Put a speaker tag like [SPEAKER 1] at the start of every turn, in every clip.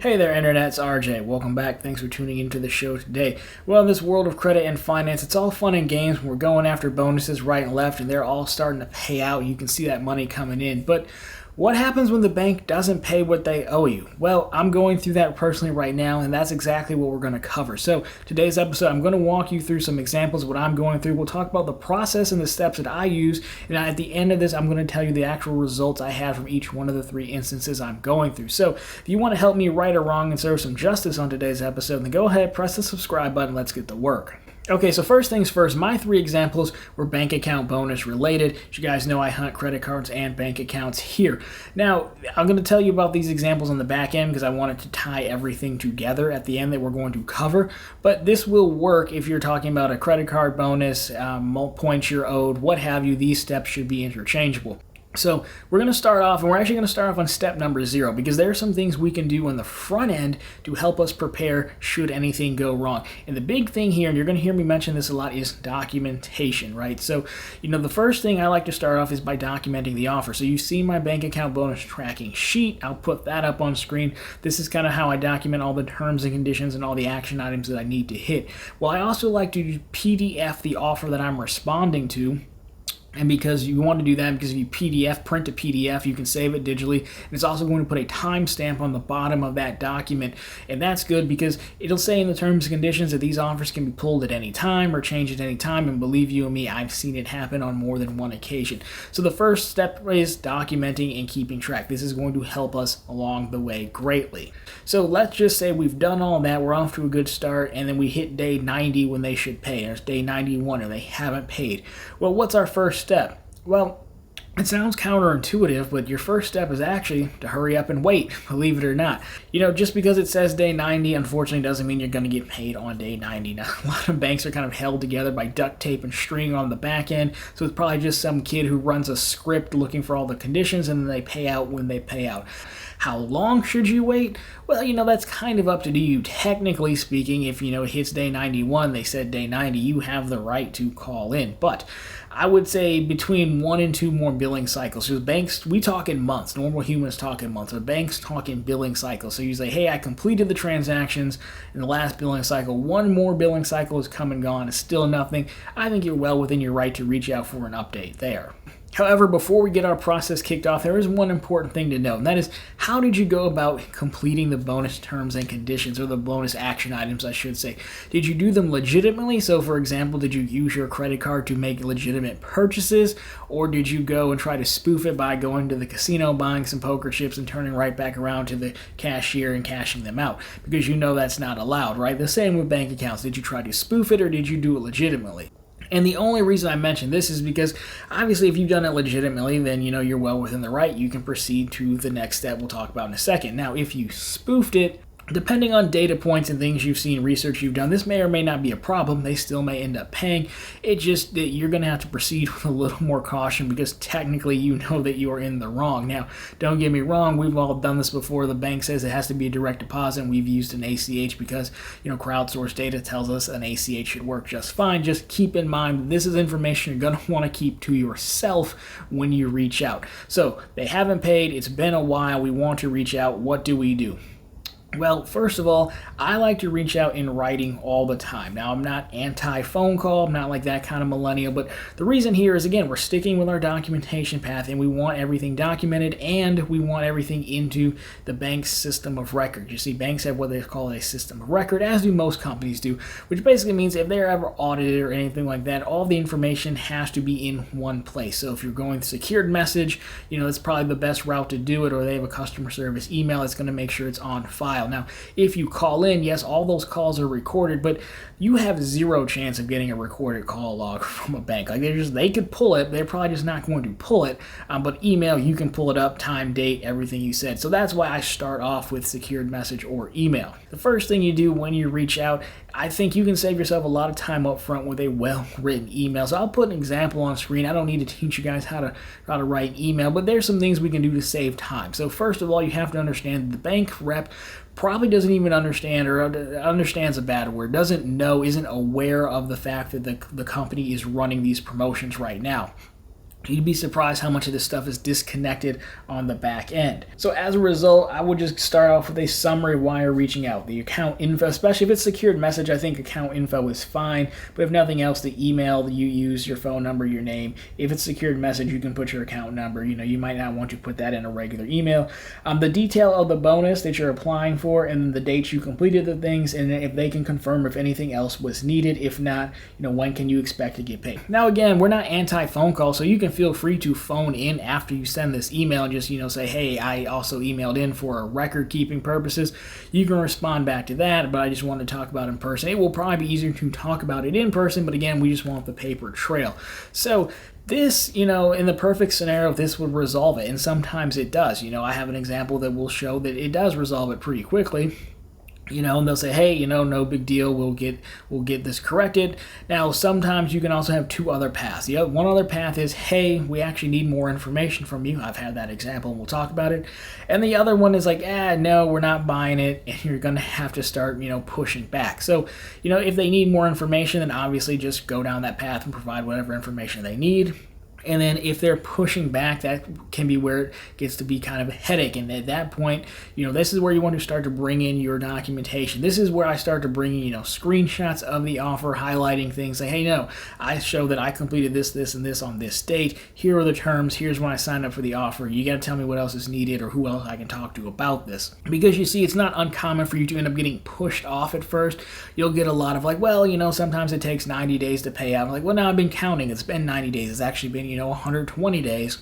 [SPEAKER 1] Hey there, Internet. It's RJ. Welcome back. Thanks for tuning into the show today. Well, in this world of credit and finance, it's all fun and games when we're going after bonuses right and left, and they're all starting to pay out. You can see that money coming in. But what happens when the bank doesn't pay what they owe you? Well, I'm going through that personally right now, and that's exactly what we're going to cover. So today's episode, I'm going to walk you through some examples of what I'm going through. We'll talk about the process and the steps that I use, and at the end of this, I'm going to tell you the actual results I had from each one of the three instances I'm going through. So if you want to help me right or wrong and serve some justice on today's episode, then go ahead, press the subscribe button. Let's get to work. Okay, so first things first, my three examples were bank account bonus related. As you guys know, I hunt credit cards and bank accounts here. Now, I'm going to tell you about these examples on the back end because I wanted to tie everything together at the end that we're going to cover. But this will work if you're talking about a credit card bonus, points you're owed, what have you. These steps should be interchangeable. So we're going to start off, and we're actually going to start off on step number 0 because there are some things we can do on the front end to help us prepare should anything go wrong. And the big thing here, and you're going to hear me mention this a lot, is documentation, right? So, the first thing I like to start off is by documenting the offer. So you see my bank account bonus tracking sheet. I'll put that up on screen. This is kind of how I document all the terms and conditions and all the action items that I need to hit. Well, I also like to PDF the offer that I'm responding to. And because you want to do that, because if you print a PDF, you can save it digitally. And it's also going to put a timestamp on the bottom of that document. And that's good because it'll say in the terms and conditions that these offers can be pulled at any time or changed at any time. And believe you me, I've seen it happen on more than one occasion. So the first step is documenting and keeping track. This is going to help us along the way greatly. So let's just say we've done all that. We're off to a good start. And then we hit day 90 when they should pay. Or it's day 91 and they haven't paid. Well, what's our first step? Well, it sounds counterintuitive, but your first step is actually to hurry up and wait, believe it or not. Just because it says day 90, unfortunately, doesn't mean you're going to get paid on day 90. Now, a lot of banks are kind of held together by duct tape and string on the back end, so it's probably just some kid who runs a script looking for all the conditions, and then they pay out when they pay out. How long should you wait? Well, that's kind of up to you. Technically speaking, if, it hits day 91, they said day 90, you have the right to call in. But I would say between 1 and 2 more billing cycles. So banks, we talk in months. Normal humans talk in months. But banks talk in billing cycles. So you say, hey, I completed the transactions in the last billing cycle. 1 more billing cycle has come and gone. It's still nothing. I think you're well within your right to reach out for an update there. However, before we get our process kicked off, there is one important thing to note, and that is, how did you go about completing the bonus terms and conditions, or the bonus action items, I should say? Did you do them legitimately? So, for example, did you use your credit card to make legitimate purchases, or did you go and try to spoof it by going to the casino, buying some poker chips, and turning right back around to the cashier and cashing them out? Because that's not allowed, right? The same with bank accounts. Did you try to spoof it, or did you do it legitimately? And the only reason I mention this is because, obviously, if you've done it legitimately, then, you're well within the right. You can proceed to the next step we'll talk about in a second. Now, if you spoofed it, depending on data points and things you've seen, research you've done, this may or may not be a problem. They still may end up paying. It just that you're going to have to proceed with a little more caution because technically you know that you are in the wrong. Now, don't get me wrong. We've all done this before. The bank says it has to be a direct deposit, and we've used an ACH because, crowdsourced data tells us an ACH should work just fine. Just keep in mind this is information you're going to want to keep to yourself when you reach out. So they haven't paid. It's been a while. We want to reach out. What do we do? Well, first of all, I like to reach out in writing all the time. Now, I'm not anti-phone call. I'm not like that kind of millennial. But the reason here is, again, we're sticking with our documentation path, and we want everything documented, and we want everything into the bank's system of record. You see, banks have what they call a system of record, as do most companies do, which basically means if they're ever audited or anything like that, all the information has to be in one place. So if you're going secured message, that's probably the best route to do it, or they have a customer service email, it's going to make sure it's on file. Now, if you call in, yes, all those calls are recorded, but you have 0 chance of getting a recorded call log from a bank. Like they could pull it, they're probably just not going to pull it. But email, you can pull it up, time, date, everything you said. So that's why I start off with secured message or email. The first thing you do when you reach out, I think you can save yourself a lot of time up front with a well-written email. So I'll put an example on screen. I don't need to teach you guys how to write email, but there's some things we can do to save time. So first of all, you have to understand that the bank rep probably doesn't even understand, or understands a bad word, doesn't know, isn't aware of the fact that the company is running these promotions right now. You'd be surprised how much of this stuff is disconnected on the back end. So as a result, I would just start off with a summary of why you're reaching out. The account info, especially if it's secured message, I think account info is fine. But if nothing else, the email that you use, your phone number, your name. If it's secured message, you can put your account number. You might not want to put that in a regular email. The detail of the bonus that you're applying for, and the dates you completed the things, and if they can confirm if anything else was needed. If not, when can you expect to get paid? Now again, we're not anti-phone call, so you can feel free to phone in after you send this email and just say, hey, I also emailed in for record keeping purposes. You can respond back to that, but I just wanted to talk about it in person. It will probably be easier to talk about it in person, but again, we just want the paper trail. So this, in the perfect scenario, this would resolve it, and sometimes it does. I have an example that will show that it does resolve it pretty quickly. And they'll say, hey, no big deal, we'll get this corrected. Now, sometimes you can also have two other paths. One other path is, hey, we actually need more information from you. I've had that example, and we'll talk about it. And the other one is like, no, we're not buying it, and you're going to have to start, pushing back. So, if they need more information, then obviously just go down that path and provide whatever information they need. And then if they're pushing back, that can be where it gets to be kind of a headache. And at that point, this is where you want to start to bring in your documentation. This is where I start to bring in, screenshots of the offer, highlighting things. Say, hey, no, I show that I completed this, this, and this on this date. Here are the terms. Here's when I signed up for the offer. You got to tell me what else is needed or who else I can talk to about this. Because you see, it's not uncommon for you to end up getting pushed off at first. You'll get a lot of like, well, sometimes it takes 90 days to pay out. I'm like, well, now I've been counting. It's been 90 days. It's actually been 120 days.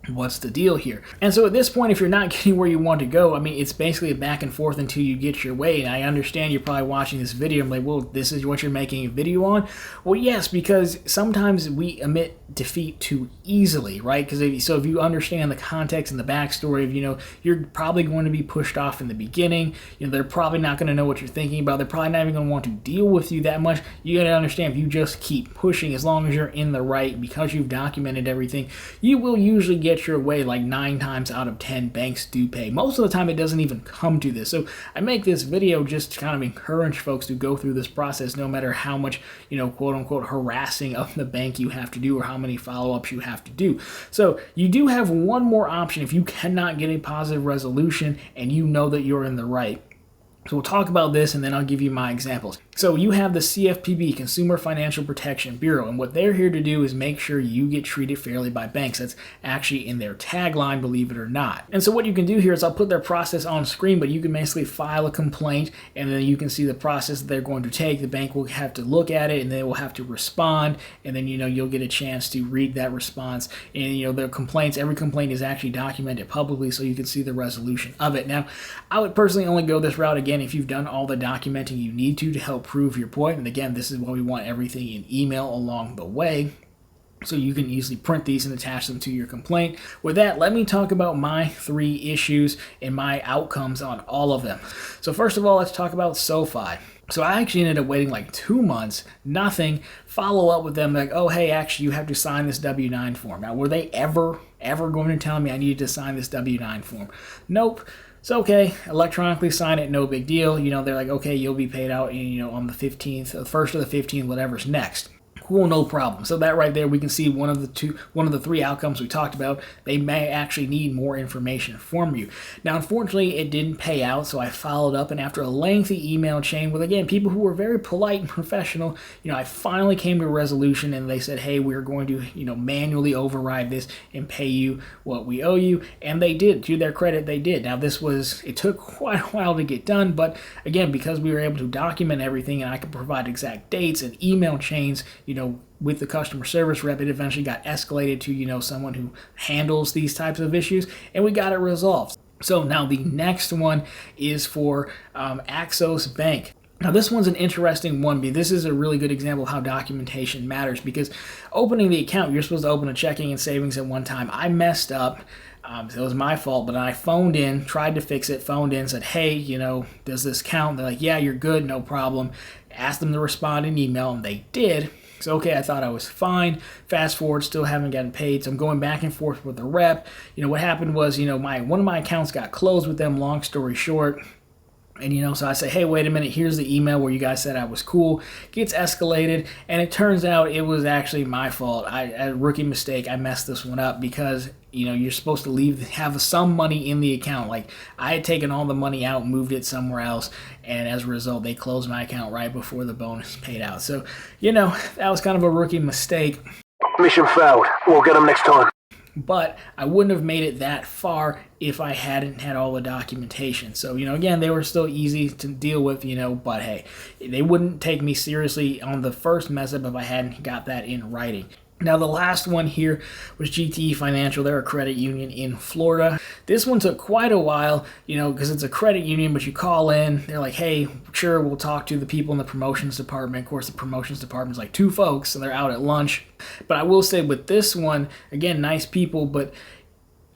[SPEAKER 1] What's the deal here? And so at this point, if you're not getting where you want to go, it's basically a back and forth until you get your way. And I understand you're probably watching this video. I'm like, well, this is what you're making a video on? Well, yes, because sometimes we admit defeat too easily, right? Because if you understand the context and the backstory of, you're probably going to be pushed off in the beginning. They're probably not going to know what you're thinking about. They're probably not even going to want to deal with you that much. You got to understand, if you just keep pushing, as long as you're in the right, because you've documented everything, you will usually get your way. Like 9 times out of 10, banks do pay. Most of the time, it doesn't even come to this. So I make this video just to kind of encourage folks to go through this process, no matter how much, quote unquote, harassing of the bank you have to do or how many follow-ups you have to do. So you do have one more option if you cannot get a positive resolution and you know that you're in the right. So we'll talk about this, and then I'll give you my examples. So you have the CFPB, Consumer Financial Protection Bureau, and what they're here to do is make sure you get treated fairly by banks. That's actually in their tagline, believe it or not. And so what you can do here is I'll put their process on screen, but you can basically file a complaint, and then you can see the process that they're going to take. The bank will have to look at it, and they will have to respond, and then you'll get a chance to read that response. And their complaints, every complaint is actually documented publicly, so you can see the resolution of it. Now, I would personally only go this route again if you've done all the documenting you need to help prove your point. And again, this is why we want everything in email along the way, so you can easily print these and attach them to your complaint. With that, let me talk about my 3 issues and my outcomes on all of them. So first of all, let's talk about SoFi. So I actually ended up waiting like 2 months, nothing, follow up with them like, oh, hey, actually, you have to sign this W-9 form. Now, were they ever going to tell me I needed to sign this W-9 form? Nope. It's okay, electronically sign it, no big deal. They're like, okay, you'll be paid out, on the 15th, the 1st or the 15th, whatever's next. Cool, no problem. So that right there, we can see one of the 3 outcomes we talked about. They may actually need more information from you. Now, unfortunately, it didn't pay out, so I followed up, and after a lengthy email chain with, again, people who were very polite and professional, I finally came to a resolution, and they said, hey, we're going to, manually override this and pay you what we owe you, and they did. To their credit, they did. Now, it took quite a while to get done, but again, because we were able to document everything and I could provide exact dates and email chains, with the customer service rep, it eventually got escalated to, someone who handles these types of issues, and we got it resolved. So now the next one is for Axos Bank. Now this one's an interesting one, because this is a really good example of how documentation matters, because opening the account, you're supposed to open a checking and savings at one time. I messed up. It was my fault, but I phoned in, tried to fix it, phoned in, said, hey, does this count? They're like, yeah, you're good, no problem. Asked them to respond in email, and they did. So, okay, I thought I was fine. Fast forward, still haven't gotten paid. So I'm going back and forth with the rep. What happened was, one of my accounts got closed with them, long story short. And, so I say, hey, wait a minute, here's the email where you guys said I was cool. Gets escalated, and it turns out it was actually my fault. A rookie mistake. I messed this one up because, you're supposed to have some money in the account. Like, I had taken all the money out, moved it somewhere else, and as a result, they closed my account right before the bonus paid out. So, that was kind of a rookie mistake.
[SPEAKER 2] Mission failed. We'll get them next time.
[SPEAKER 1] But I wouldn't have made it that far if I hadn't had all the documentation. So, again, they were still easy to deal with, but hey, they wouldn't take me seriously on the first mess up if I hadn't got that in writing. Now, the last one here was GTE Financial. They're a credit union in Florida. This one took quite a while, because it's a credit union, but you call in, they're like, hey, sure, we'll talk to the people in the promotions department. Of course, the promotions department is like 2 folks, so they're out at lunch. But I will say with this one, again, nice people, but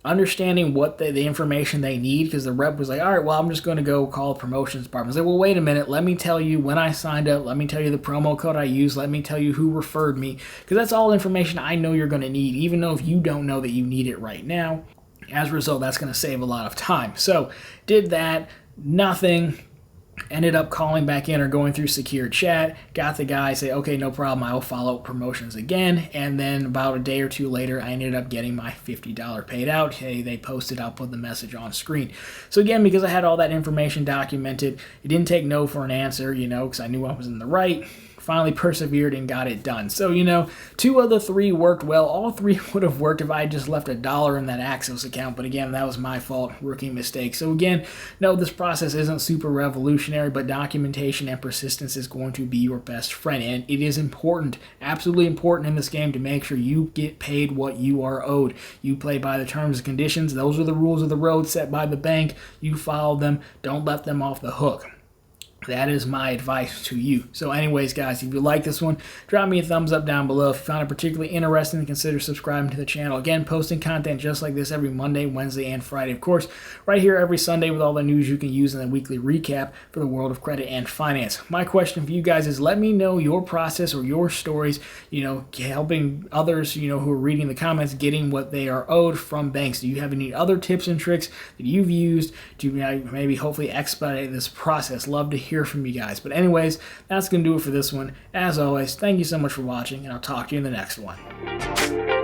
[SPEAKER 1] understanding what the information they need, because the rep was like, all right, well, I'm just going to go call the promotions department. I was like, well, wait a minute. Let me tell you when I signed up. Let me tell you the promo code I used. Let me tell you who referred me, because that's all information I know you're going to need, even though if you don't know that you need it right now. As a result, that's going to save a lot of time. So did that, nothing. Ended up calling back in or going through secure chat, got the guy, say, okay, no problem, I will follow up promotions again, and then about a day or two later, I ended up getting my $50 paid out. Hey, they posted, I'll put the message on screen. So again, because I had all that information documented, it didn't take no for an answer, because I knew I was in the right. Finally persevered and got it done. So, 2 of the 3 worked well. All 3 would have worked if I had just left $1 in that Axos account. But again, that was my fault, rookie mistake. So again, no, this process isn't super revolutionary, but documentation and persistence is going to be your best friend. And it is important, absolutely important in this game to make sure you get paid what you are owed. You play by the terms and conditions. Those are the rules of the road set by the bank. You follow them. Don't let them off the hook. That is my advice to you. So anyways, guys, if you like this one, drop me a thumbs up down below. If you found it particularly interesting, consider subscribing to the channel. Again, posting content just like this every Monday, Wednesday, and Friday. Of course, right here every Sunday with all the news you can use in the weekly recap for the world of credit and finance. My question for you guys is, let me know your process or your stories, helping others, who are reading the comments, getting what they are owed from banks. Do you have any other tips and tricks that you've used to maybe hopefully expedite this process? Love to hear from you guys. But anyways, that's going to do it for this one. As always, thank you so much for watching, and I'll talk to you in the next one.